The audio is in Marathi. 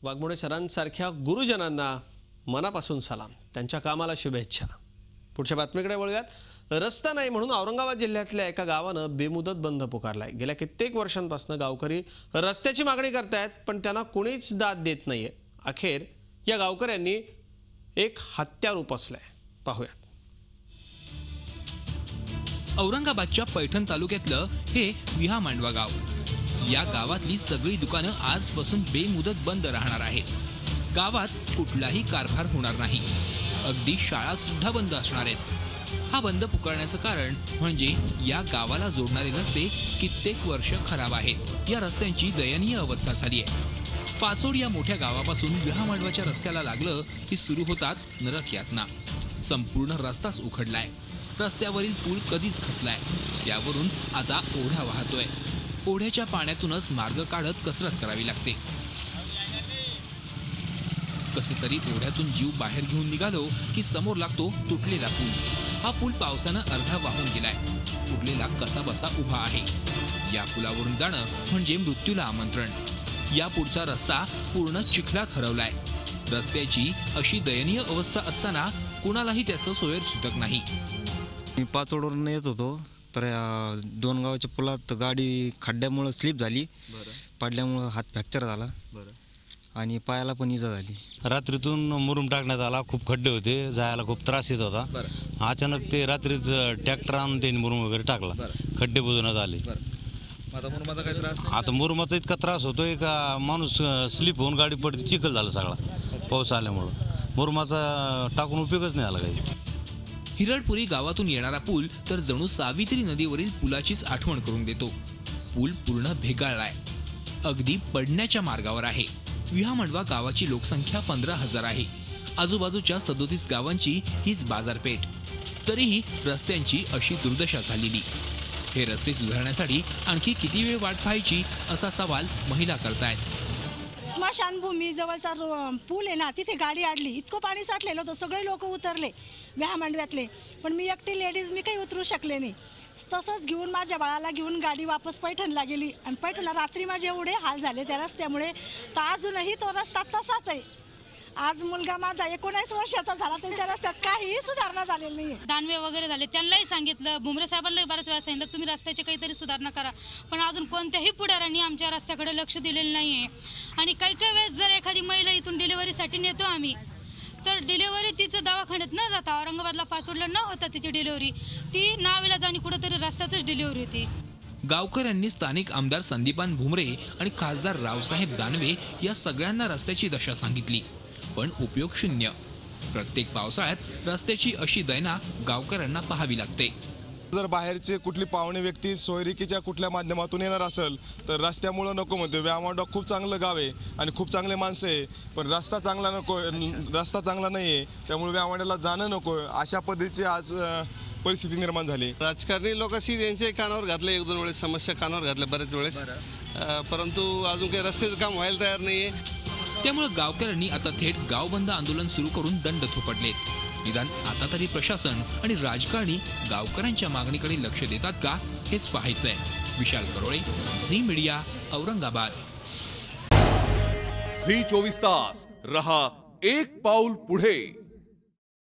वाघमोडे सरांसारख्या गुरुजनांना मनापासून सलाम, त्यांच्या कामाला शुभेच्छा। पुढच्या बातमीकडे वळूयात। रस्ता नाही म्हणून औरंगाबाद जिल्ह्यातल्या एका गावानं बेमुदत बंद पुकारलाय। गेल्या कित्येक वर्षांपासून गावकरी रस्त्याची मागणी करतायत, पण त्यांना कोणीच दाद देत नाहीये। अखेर या गावकऱ्यांनी एक हत्यार उपसलंय, पाहूयात। औरंगाबादच्या पैठण तालुक्यातलं हे विहामांडवा गाव। या गावातली सगळी दुकानं आजपासून बेमुदत बंद राहणार आहेत। गावात कुठलाही कारभार होणार नाही, अगदी शाळा सुद्धा बंद असणार आहेत। हा बंद पुकारण्याचं कारण म्हणजे या गावाला जोडणारे रस्ते कित्येक वर्ष खराब आहेत। या रस्त्यांची दयनीय अवस्था झाली आहे। पाचोड या मोठ्या गावापासून विहामांडवाच्या रस्त्याला लागलं की सुरू होतात नरक यातना। संपूर्ण रस्ताच उखडलाय। रस्त्यावरील पूल कधीच खचलाय, त्यावरून आता ओढा वाहतोय। ओढ्याच्या पाण्यातूनच मार्ग काढत कसरत करावी लागते। कसे तरी ओढ्यातून जीव बाहेर घेऊन निघालो की समोर लागतो तुटलेला पूल। हा पूल पावसानं अर्धा वाहून गेलाय, उरलेला कसा बसा उभा आहे। या पुलावरून जाणं म्हणजे मृत्यूला आमंत्रण। या पुढचा रस्ता पूर्ण चिखलात हरवलाय। रस्त्याची अशी दयनीय अवस्था असताना कुणालाही त्याचं सोयर सुतक नाही। मी पाचोडवरून येत होतो, तर दोन गावाच्या पुलात गाडी खड्ड्यामुळे स्लिप झाली, पडल्यामुळे हात फ्रॅक्चर झाला आणि पायाला पण इजा झाली। रात्रीतून मुरुम टाकण्यात आला, खूप खड्डे होते, जायला खूप त्रास येत होता। अचानक ते रात्रीच ट्रॅक्टर आणून त्यांनी मुरुम वगैरे टाकला, खड्डे बुजवण्यात आले। आता मुरुमाचा इतका त्रास होतोय का माणूस स्लिप होऊन गाडी पडते, चिखल झाला सगळा पाऊस आल्यामुळं। मुरुमाचा टाकून उपयोगच नाही आला काही। हिरडपुरी गावातून येणारा पूल तर जणू सावित्री नदीवरील पुलाचीच आठवण करून देतो। पूल पूर्ण भेगाळलाय, अगदी पडण्याच्या मार्गावर आहे। विहामांडवा गावाची लोकसंख्या 15,000 आहे। आजूबाजूच्या 37 गावांची हीच बाजारपेठ। तरीही रस्त्यांची अशी दुर्दशा झालेली। हे रस्ते सुधारण्यासाठी आणखी किती वेळ वाट पाहायची असा सवाल महिला करतायत। स्मशानभूमी जवळचा पूल आहे ना, तिथे गाडी अडली, इतकं पाणी साठलेलं होतं, सगळे लोक उतरले विहामांडव्यातले, पण मी एकटी लेडीज मी काही उतरू शकले नाही। तसंच घेऊन माझ्या बाळाला घेऊन गाडी वापस पैठणला गेली आणि पैठणला रात्री माझे एवढे हाल झाले त्या रस्त्यामुळे, तर अजूनही तो रस्ता तसाच आहे। आज मुलगा माझा 19 वर्षाचा झाला तरी त्या रस्त्यात काहीही सुधारणा झालेली नाही। दानवे वगैरे झाले, त्यांनाही सांगितलं, भुमरे साहेबांनाही बऱ्याच वेळा सांगितलं तुम्ही रस्त्याची काहीतरी सुधारणा करा, पण अजून कोणत्याही पुढाऱ्यांनी आमच्या रस्त्याकडे लक्ष दिलेलं नाहीये। आणि काही वेळेस जर एखादी महिला इथून डिलिव्हरीसाठी नेतो आम्ही, तर डिलिव्हरी तिचं दवाखान्यात न जाता औरंगाबादला पाचोडला न होता तिची डिलिव्हरी, ती नाविलाजाने कुठेतरी रस्त्यातच डिलिव्हरी होती। गावकऱ्यांनी स्थानिक आमदार संदीपान भुमरे आणि खासदार रावसाहेब दानवे या सगळ्यांना रस्त्याची दशा सांगितली, पण उपयोग शून्य। प्रत्येक पावसाळ्यात रस्त्याची अशी दैना गावकऱ्यांना पाहावी लागते। जर बाहेरचे कुठली पाहुणे व्यक्ती सोयरिकीच्या कुठल्या माध्यमातून येणार असेल तर रस्त्यामुळे नको म्हणते। विहामांडवा खूप चांगलं गाव आहे आणि खूप चांगले माणसं आहे, पण रस्ता चांगला नको, रस्ता चांगला नाही आहे, त्यामुळे विहामांडव्याला जाणं नको, अशा पद्धतीची आज परिस्थिती निर्माण झाली। राजकारणी लोकांशी यांच्या कानावर घातले, 1-2 वेळेस समस्या कानावर घातल्या बरेच वेळेस, परंतु अजून काही रस्त्याचं काम व्हायला तयार नाहीये। त्यामुळे गावकऱ्यांनी आता थेट गावबंद आंदोलन सुरू करून दंड थोपटलेत। निदान आता तरी प्रशासन आणि राजकारणी गावकऱ्यांच्या मागणीकडे लक्ष देतात का, हेच पाहायचंय। विशाल करोळे, झी मीडिया, औरंगाबाद। झी 24 तास रहा एक पाऊल पुढे।